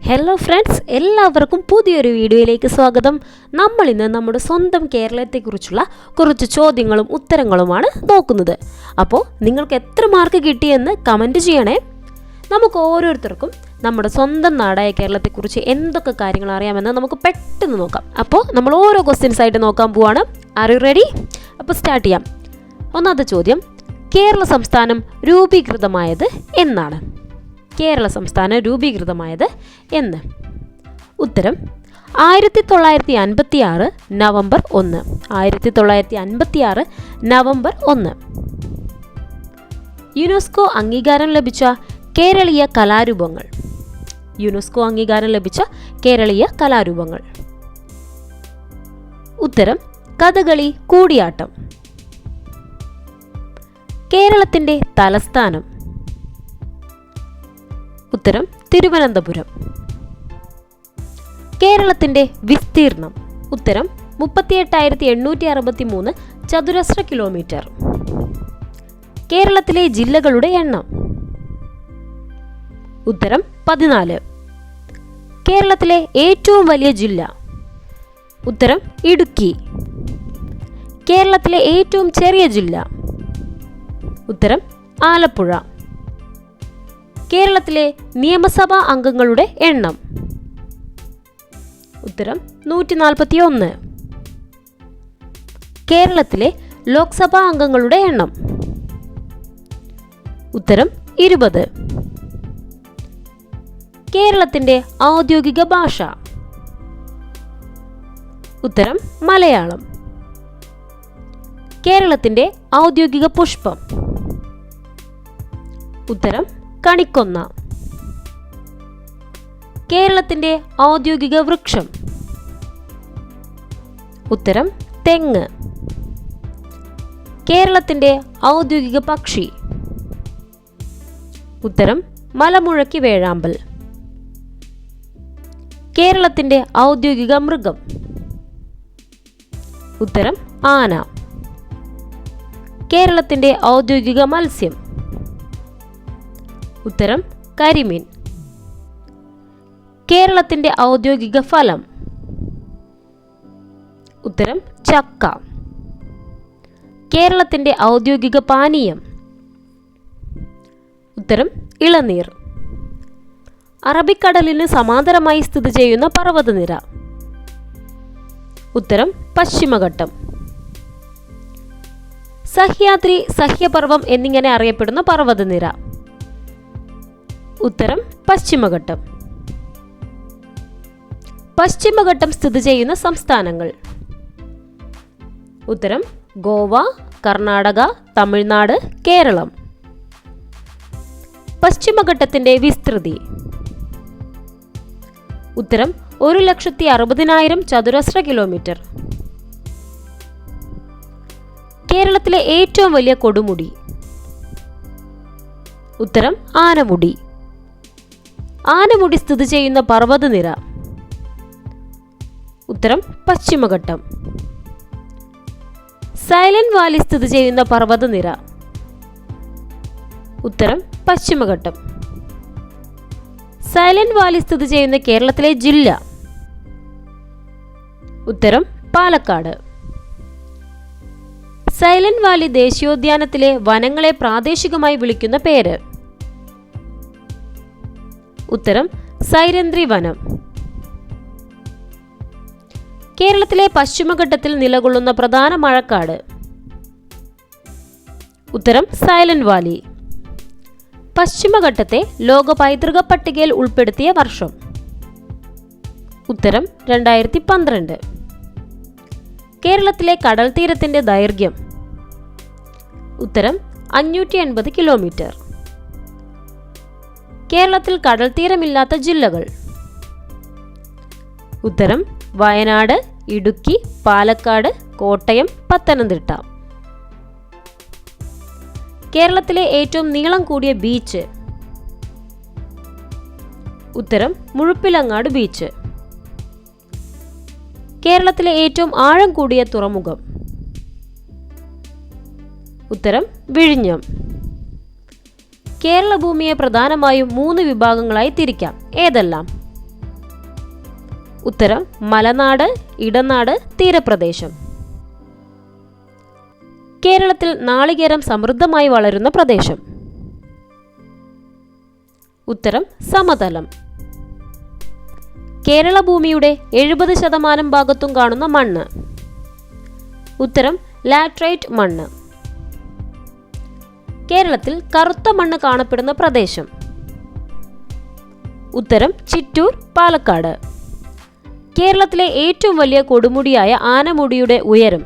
Hello friends, എല്ലാവർക്കും പുതിയൊരു വീഡിയോയിലേക്ക് സ്വാഗതം. നമ്മൾ ഇന്ന് നമ്മുടെ സ്വന്തം കേരളത്തെക്കുറിച്ചുള്ള കുറച്ച് ചോദ്യങ്ങളും ഉത്തരങ്ങളുമാണ് നോക്കുന്നത്. അപ്പോൾ നിങ്ങൾക്ക് എത്ര മാർക്ക് കിട്ടിയെന്ന് കമൻറ്റ് ചെയ്യണേ. നമുക്ക് ഓരോരുത്തർക്കും നമ്മുടെ സ്വന്തം നാടായ കേരളത്തെക്കുറിച്ച് എന്തൊക്കെ കാര്യങ്ങൾ അറിയാമെന്ന് നമുക്ക് പെട്ടെന്ന് നോക്കാം. അപ്പോൾ നമ്മൾ ഓരോ ക്വസ്റ്റ്യൻസ് ആയിട്ട് നോക്കാൻ പോവാണ്. Are you ready? അപ്പോൾ സ്റ്റാർട്ട് ചെയ്യാം. ഒന്നാമത്തെ ചോദ്യം, കേരള സംസ്ഥാനം രൂപീകൃതമായത് എന്നാണ്? കേരള സംസ്ഥാനം രൂപീകൃതമായത് എന്ന്? ഉത്തരം 1956 നവംബർ 1. 1956 നവംബർ 1. യുനെസ്കോ അംഗീകാരം ലഭിച്ച കേരളീയ കലാരൂപങ്ങൾ. യുനെസ്കോ അംഗീകാരം ലഭിച്ച കേരളീയ കലാരൂപങ്ങൾ. ഉത്തരം കഥകളി, കൂടിയാട്ടം. കേരളത്തിൻ്റെ തലസ്ഥാനം. ഉത്തരം തിരുവനന്തപുരം. കേരളത്തിൻ്റെ വിസ്തീർണം. ഉത്തരം 38,863 ചതുരശ്ര കിലോമീറ്റർ. കേരളത്തിലെ ജില്ലകളുടെ എണ്ണം. ഉത്തരം 14. കേരളത്തിലെ ഏറ്റവും വലിയ ജില്ല. ഉത്തരം ഇടുക്കി. കേരളത്തിലെ ഏറ്റവും ചെറിയ ജില്ല. ഉത്തരം ആലപ്പുഴ. കേരളത്തിലെ നിയമസഭാ അംഗങ്ങളുടെ എണ്ണം. ഉത്തരം 141. കേരളത്തിലെ ലോക്സഭാ അംഗങ്ങളുടെ എണ്ണം. ഉത്തരം 20. കേരളത്തിൻ്റെ ഔദ്യോഗിക ഭാഷ. ഉത്തരം മലയാളം. കേരളത്തിൻ്റെ ഔദ്യോഗിക പുഷ്പം. ഉത്തരം കണിക്കൊന്ന. കേരളത്തിൻ്റെ ഔദ്യോഗിക വൃക്ഷം. ഉത്തരം തെങ്ങ്. കേരളത്തിൻ്റെ ഔദ്യോഗിക പക്ഷി. ഉത്തരം മലമുഴക്കി വേഴാമ്പൽ. കേരളത്തിൻ്റെ ഔദ്യോഗിക മൃഗം. ഉത്തരം ആന. കേരളത്തിൻ്റെ ഔദ്യോഗിക മത്സ്യം. ഉത്തരം കരിമീൻ. കേരളത്തിൻ്റെ ഔദ്യോഗിക ഫലം. ഉത്തരം ചക്ക. കേരളത്തിൻ്റെ ഔദ്യോഗിക പാനീയം. ഉത്തരം ഇളനീർ. അറബിക്കടലിന് സമാന്തരമായി സ്ഥിതി ചെയ്യുന്ന പർവ്വതനിര. ഉത്തരം പശ്ചിമഘട്ടം. സഹ്യാദ്രി, സഹ്യപർവ്വം എന്നിങ്ങനെ അറിയപ്പെടുന്ന പർവ്വതനിര. ഉത്തരം പശ്ചിമഘട്ടം. പശ്ചിമഘട്ടം സ്ഥിതി ചെയ്യുന്ന സംസ്ഥാനങ്ങൾ. ഉത്തരം ഗോവ, കർണാടക, തമിഴ്നാട്, കേരളം. പശ്ചിമഘട്ടത്തിൻ്റെ വിസ്തൃതി. ഉത്തരം 1,60,000 ചതുരശ്ര കിലോമീറ്റർ. കേരളത്തിലെ ഏറ്റവും വലിയ കൊടുമുടി. ഉത്തരം ആനമുടി. ആനമുടി സ്ഥിതി ചെയ്യുന്ന പർവ്വതനിര. ഉത്തരം പശ്ചിമഘട്ടം. സൈലന്റ് വാലി സ്ഥിതി ചെയ്യുന്ന പർവ്വതനിര. ഉത്തരം പശ്ചിമഘട്ടം. സൈലന്റ് വാലി സ്ഥിതി ചെയ്യുന്ന കേരളത്തിലെ ജില്ല. ഉത്തരം പാലക്കാട്. സൈലന്റ് വാലി ദേശീയോദ്യാനത്തിലെ വനങ്ങളെ പ്രാദേശികമായി വിളിക്കുന്ന പേര്. ഉത്തരം സൈരന്ധ്രി വനം. കേരളത്തിലെ പശ്ചിമഘട്ടത്തിൽ നിലകൊള്ളുന്ന പ്രധാന മഴക്കാട്. ഉത്തരം സൈലന്റ് വാലി. പശ്ചിമഘട്ടത്തെ ലോക പൈതൃക പട്ടികയിൽ ഉൾപ്പെടുത്തിയ വർഷം. ഉത്തരം 2012. കേരളത്തിലെ കടൽ തീരത്തിന്റെ ദൈർഘ്യം. ഉത്തരം 580 കിലോമീറ്റർ. കേരളത്തിൽ കടൽ തീരമില്ലാത്ത ജില്ലകൾ. ഉത്തരം വയനാട്, ഇടുക്കി, പാലക്കാട്, കോട്ടയം, പത്തനംതിട്ട. കേരളത്തിലെ ഏറ്റവും നീളം കൂടിയ ബീച്ച്. ഉത്തരം മുഴുപ്പിലങ്ങാട് ബീച്ച്. കേരളത്തിലെ ഏറ്റവും ആഴം കൂടിയ തുറമുഖം. ഉത്തരം വിഴിഞ്ഞം. കേരള ഭൂമിയെ പ്രധാനമായും 3 വിഭാഗങ്ങളായി തിരിക്കാം. ഏതെല്ലാം? ഉത്തരം മലനാട്, ഇടനാട്, തീരപ്രദേശം. കേരളത്തിൽ നാളികേരം സമൃദ്ധമായി വളരുന്ന പ്രദേശം. ഉത്തരം സമതലം. കേരള ഭൂമിയുടെ 70% ഭാഗത്തും കാണുന്ന മണ്ണ്. ഉത്തരം ലാറ്ററൈറ്റ് മണ്ണ്. കേരളത്തിൽ കറുത്ത മണ്ണ് കാണപ്പെടുന്ന പ്രദേശം. ഉത്തരം ചിറ്റൂർ, പാലക്കാട്. കേരളത്തിലെ ഏറ്റവും വലിയ കൊടുമുടിയായ ആനമുടിയുടെ ഉയരം.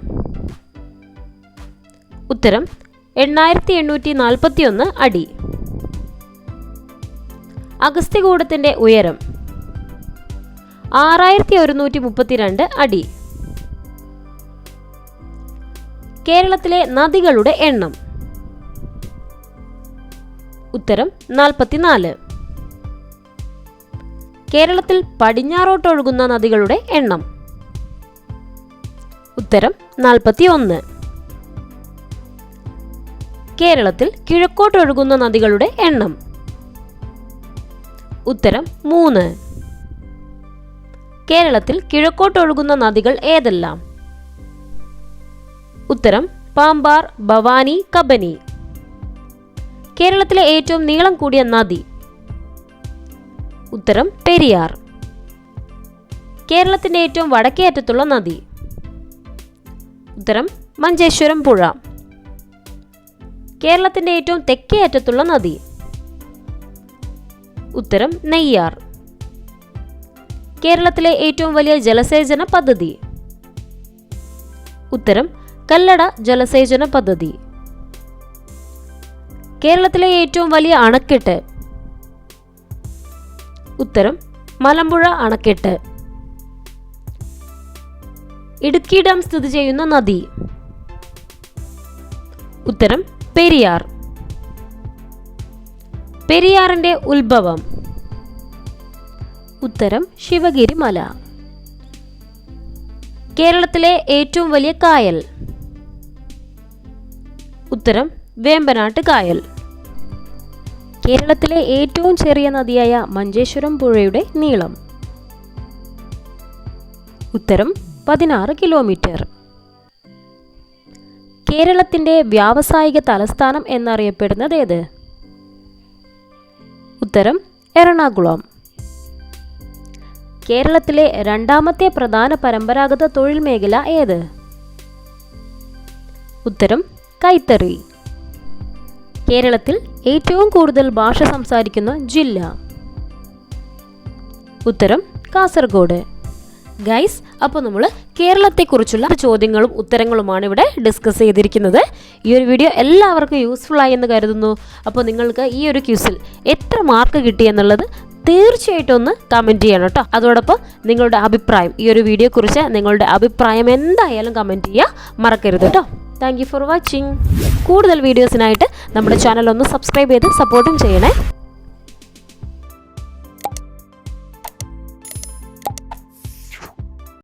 ഉത്തരം 8841 അടി. അഗസ്ത്യകൂടത്തിന്റെ ഉയരം 6132 അടി. കേരളത്തിലെ നദികളുടെ എണ്ണം. ഉത്തരം 44. കേരളത്തിൽ പടിഞ്ഞാറോട്ടൊഴുകുന്ന നദികളുടെ എണ്ണം. ഉത്തരം 41. കേരളത്തിൽ കിഴക്കോട്ടൊഴുകുന്ന നദികളുടെ എണ്ണം. ഉത്തരം 3. കേരളത്തിൽ കിഴക്കോട്ടൊഴുകുന്ന നദികൾ ഏതെല്ലാം? ഉത്തരം പാമ്പാർ, ഭവാനി, കബനി. കേരളത്തിലെ ഏറ്റവും നീളം കൂടിയ നദി. ഉത്തരം പെരിയാർ. കേരളത്തിന്റെ ഏറ്റവും വടക്കേ അറ്റത്തുള്ള നദി. ഉത്തരം മഞ്ചേശ്വരം പുഴ. കേരളത്തിന്റെ ഏറ്റവും തെക്കേ അറ്റത്തുള്ള നദി. ഉത്തരം നെയ്യാർ. കേരളത്തിലെ ഏറ്റവും വലിയ ജലസേചന പദ്ധതി. ഉത്തരം കല്ലട ജലസേചന പദ്ധതി. കേരളത്തിലെ ഏറ്റവും വലിയ അണക്കെട്ട്. ഉത്തരം മലമ്പുഴ അണക്കെട്ട്. ഇടുക്കി ഡാം സ്ഥിതി ചെയ്യുന്ന നദി. ഉത്തരം പെരിയാർ. പെരിയാറിന്റെ ഉത്ഭവം. ഉത്തരം ശിവഗിരി മല. കേരളത്തിലെ ഏറ്റവും വലിയ കായൽ. ഉത്തരം വേമ്പനാട്ട് കായൽ. കേരളത്തിലെ ഏറ്റവും ചെറിയ നദിയായ മഞ്ചേശ്വരം പുഴയുടെ നീളം. ഉത്തരം 16 കിലോമീറ്റർ. കേരളത്തിന്റെ വ്യാവസായിക തലസ്ഥാനം എന്നറിയപ്പെടുന്നത് ഏത്? ഉത്തരം എറണാകുളം. കേരളത്തിലെ രണ്ടാമത്തെ പ്രധാന പരമ്പരാഗത തൊഴിൽ മേഖല ഏത്? ഉത്തരം കൈത്തറി. കേരളത്തിൽ ഏറ്റവും കൂടുതൽ ഭാഷ സംസാരിക്കുന്ന ജില്ല. ഉത്തരം കാസർഗോഡ്. ഗൈസ്, അപ്പോൾ നമ്മൾ കേരളത്തെക്കുറിച്ചുള്ള ചോദ്യങ്ങളും ഉത്തരങ്ങളുമാണ് ഇവിടെ ഡിസ്കസ് ചെയ്തിരിക്കുന്നത്. ഈ ഒരു വീഡിയോ എല്ലാവർക്കും യൂസ്ഫുൾ ആയി എന്ന് കരുതുന്നു. അപ്പോൾ നിങ്ങൾക്ക് ഈ ഒരു ക്വിസിൽ എത്ര മാർക്ക് കിട്ടിയെന്നുള്ളത് തീർച്ചയായിട്ടും ഒന്ന് കമൻറ്റ് ചെയ്യണം കേട്ടോ. അതോടൊപ്പം നിങ്ങളുടെ അഭിപ്രായം, ഈ ഒരു വീഡിയോയെക്കുറിച്ച് നിങ്ങളുടെ അഭിപ്രായം എന്തായാലും കമൻറ്റ് ചെയ്യുക മറക്കരുത് കേട്ടോ. Thank you for watching. കൂടുതൽ വീഡിയോസിനായിട്ട് നമ്മുടെ ചാനൽ ഒന്ന് സബ്സ്ക്രൈബ് ചെയ്ത് സപ്പോർട്ടും ചെയ്യണേ.